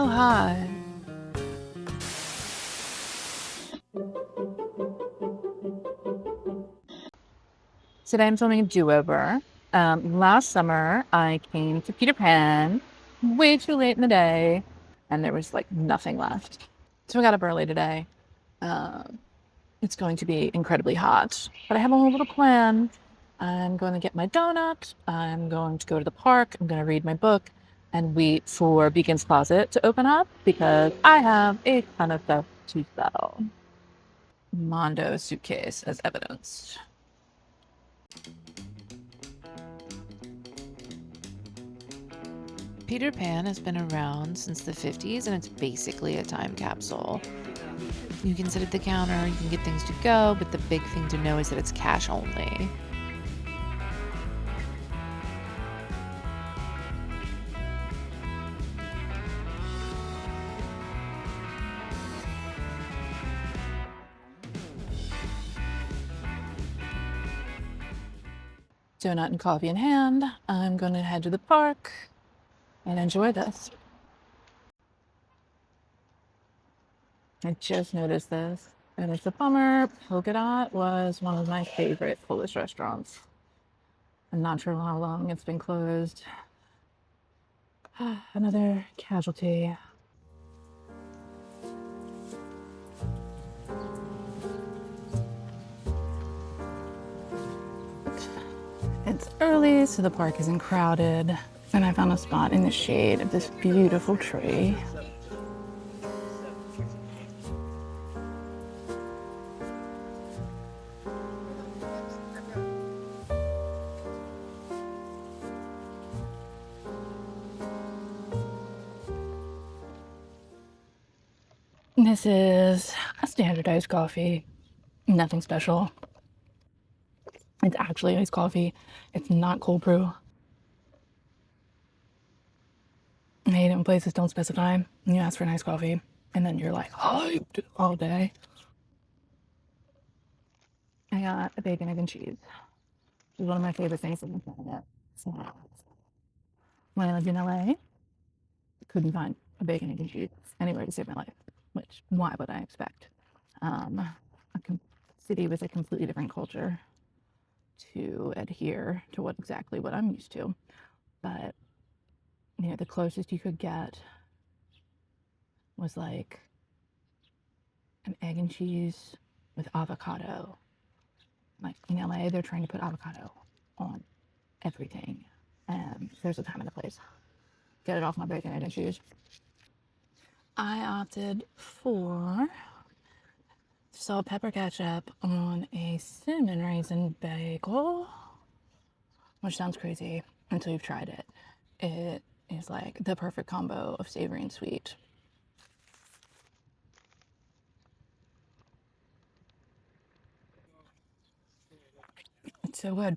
Oh, hi. Today I'm filming a do-over. Last summer I came to Peter Pan way too late in the day and there was like nothing left. So I got up early today. Um, it's going to be incredibly hot, but I have a little plan. I'm going to get my donut. I'm going to go to the park. I'm going to read my book and wait for Beacon's Closet to open up because I have a ton of stuff to sell. Mondo suitcase as evidence. Peter Pan has been around since the 50s and it's basically a time capsule. You can sit at the counter, you can get things to go, but the big thing to know is that it's cash only. Donut and coffee in hand, I'm going to head to the park and enjoy this. I just noticed this, and it's a bummer. Polka Dot was one of my favorite Polish restaurants. I'm not sure how long it's been closed. Another casualty. It's early, so the park isn't crowded, and I found a spot in the shade of this beautiful tree. This is a standardized coffee, nothing special. It's actually iced coffee. It's not cold brew. I hate it when places don't specify and you ask for an iced coffee and then you're like hyped all day. I got a bacon, egg, and cheese. It's one of my favorite things on the planet. So when I lived in LA, couldn't find a bacon, egg, and cheese anywhere to save my life. Which, why would I expect? A city with a completely different culture to adhere to exactly what I'm used to. But the closest you could get was like an egg and cheese with avocado. Like in LA, they're trying to put avocado on everything. And there's a time and a place. Get it off my bacon, egg, and cheese. I opted for salt, pepper, ketchup on a cinnamon raisin bagel, which sounds crazy until you've tried it. It is like the perfect combo of savory and sweet. It's so good.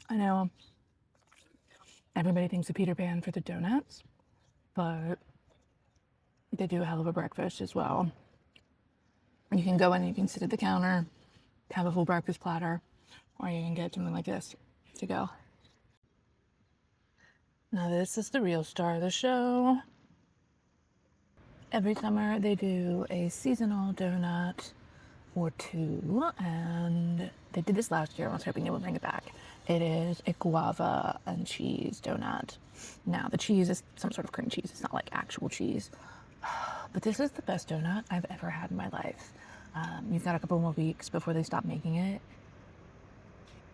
I know everybody thinks of Peter Pan for the donuts, but they do a hell of a breakfast as well. You can go in and you can sit at the counter, have a full breakfast platter, or you can get something like this to go. Now this is the real star of the show. Every summer they do a seasonal donut or two, and they did this last year. I was hoping they would bring it back. It is a guava and cheese donut. Now the cheese is some sort of cream cheese. It's not like actual cheese. But this is the best donut I've ever had in my life. You've got a couple more weeks before they stop making it.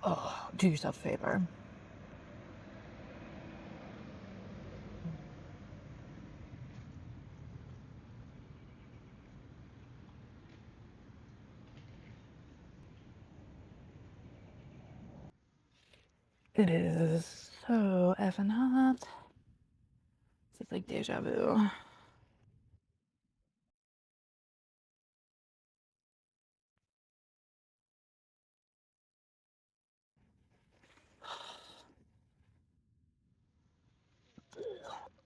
Oh, do yourself a favor. It is so effing hot. It's like deja vu.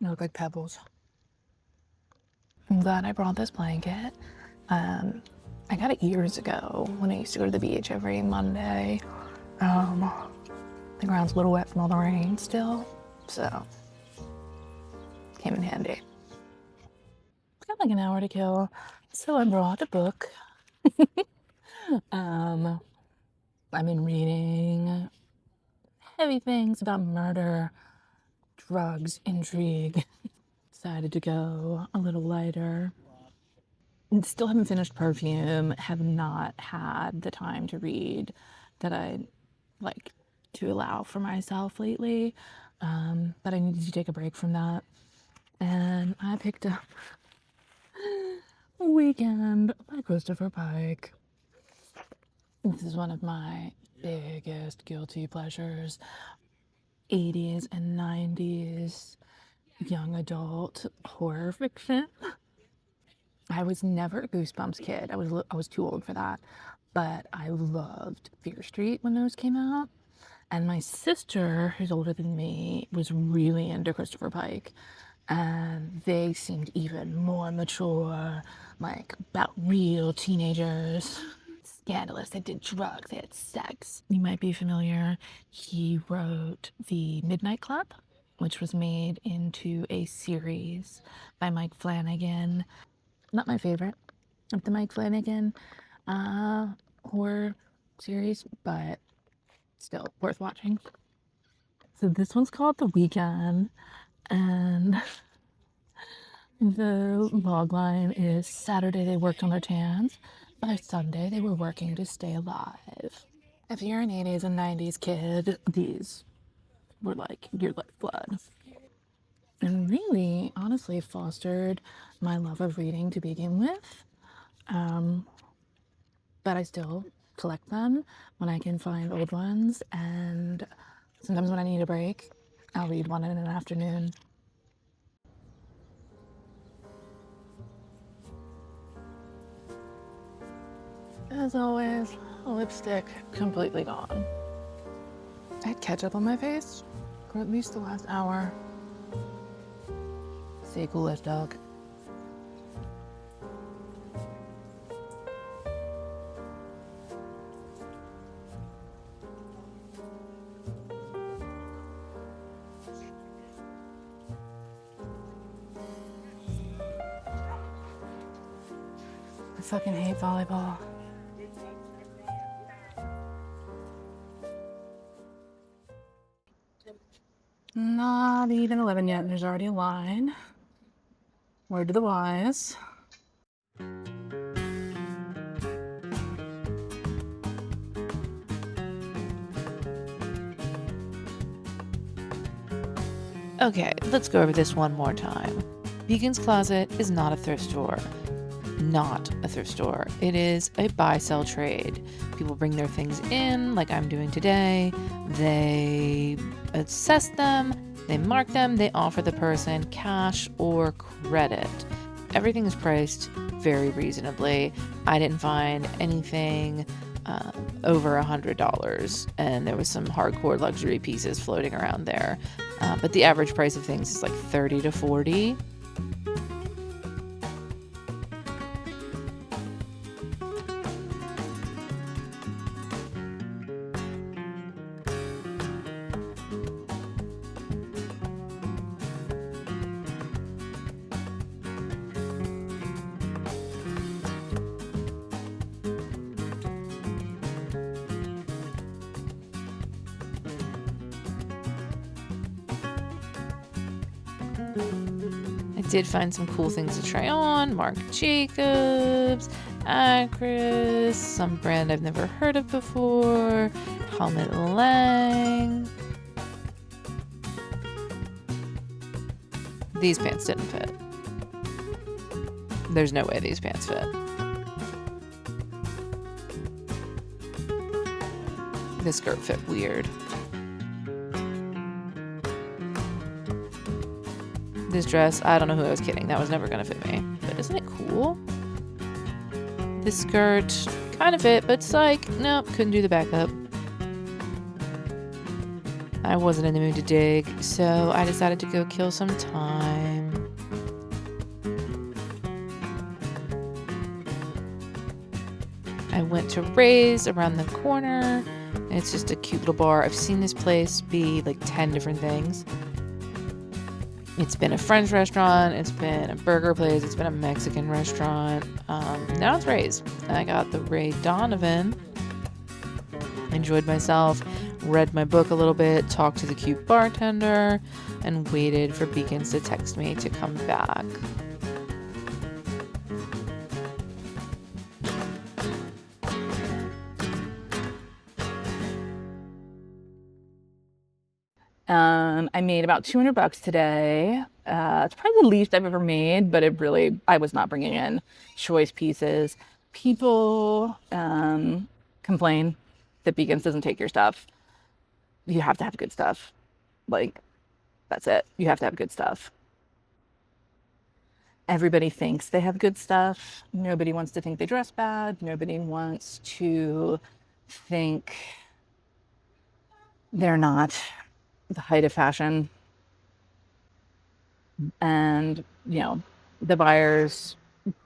They look like pebbles. I'm glad I brought this blanket. I got it years ago when I used to go to the beach every Monday. The ground's a little wet from all the rain still, so came in handy. have like an hour to kill, so I brought a book. I've been reading heavy things about murder, drugs, intrigue. Decided to go a little lighter. Still haven't finished Perfume, have not had the time to read that I like to allow for myself lately. But I needed to take a break from that. And I picked up Weekend by Christopher Pike. This is one of my biggest guilty pleasures. 80s and 90s young adult horror fiction. I was never a Goosebumps kid. I was too old for that. But I loved Fear Street when those came out. And my sister, who's older than me, was really into Christopher Pike. And they seemed even more mature, like about real teenagers. Scandalous. They did drugs. They had sex. You might be familiar. He wrote The Midnight Club, which was made into a series by Mike Flanagan. Not my favorite of the Mike Flanagan horror series, but still worth watching. So this one's called The Weekend, and the logline is Saturday they worked on their tans. By Sunday they were working to stay alive. If you're an 80s and 90s kid, these were like your lifeblood. And really, honestly, fostered my love of reading to begin with. But I still collect them when I can find old ones, and sometimes when I need a break, I'll read one in an afternoon. As always, lipstick completely gone. I had ketchup on my face for at least the last hour. Say coolest dog. I fucking hate volleyball. Not even 11 yet, and there's already a line. Word to the wise. Okay, let's go over this one more time. Beacon's Closet is not a thrift store. Not a thrift store. It is a buy-sell trade. People bring their things in, like I'm doing today. They assess them, they mark them, they offer the person cash or credit. Everything is priced very reasonably. I didn't find anything over $100, and there was some hardcore luxury pieces floating around there. But the average price of things is like $30 to $40. I did find some cool things to try on. Marc Jacobs, Acris, some brand I've never heard of before, Helmut Lang. These pants didn't fit. There's no way these pants fit. This skirt fit weird. This dress, I don't know who I was kidding. That was never gonna fit me. But isn't it cool? This skirt kind of fit, but it's like, nope, couldn't do the backup. I wasn't in the mood to dig, so I decided to go kill some time. I went to Ray's around the corner. It's just a cute little bar. I've seen this place be like 10 different things. It's been a French restaurant, it's been a burger place, it's been a Mexican restaurant. Now it's Ray's. I got the Ray Donovan. Enjoyed myself, read my book a little bit, talked to the cute bartender, and waited for Beacons to text me to come back. I made about $200 today. It's probably the least I've ever made, but I was not bringing in choice pieces. People complain that Beacons doesn't take your stuff. You have to have good stuff. Like, that's it. You have to have good stuff. Everybody thinks they have good stuff. Nobody wants to think they dress bad. Nobody wants to think they're not the height of fashion. And, the buyers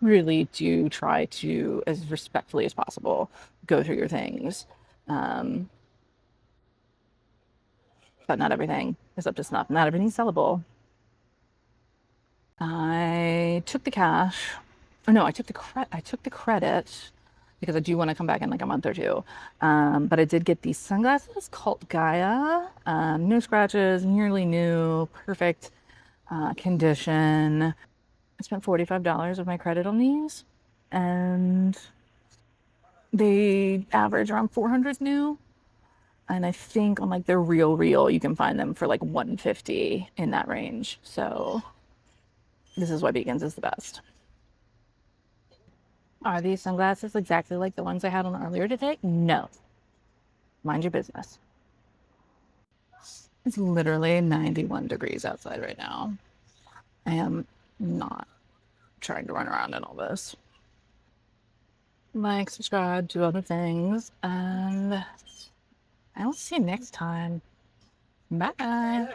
really do try to, as respectfully as possible, go through your things. But not everything is up to snuff. Not everything's sellable. I took the cash. Oh no, I took the credit because I do want to come back in like a month or two. But I did get these sunglasses called Gaia. No scratches, nearly new, perfect condition. I spent $45 of my credit on these, and they average around 400 new. And I think on like their real, you can find them for like 150 in that range. So this is why Beacons is the best. Are these sunglasses exactly like the ones I had on earlier today? No. Mind your business. It's literally 91 degrees outside right now. I am not trying to run around in all this. Like, subscribe, do other things, and I will see you next time. Bye.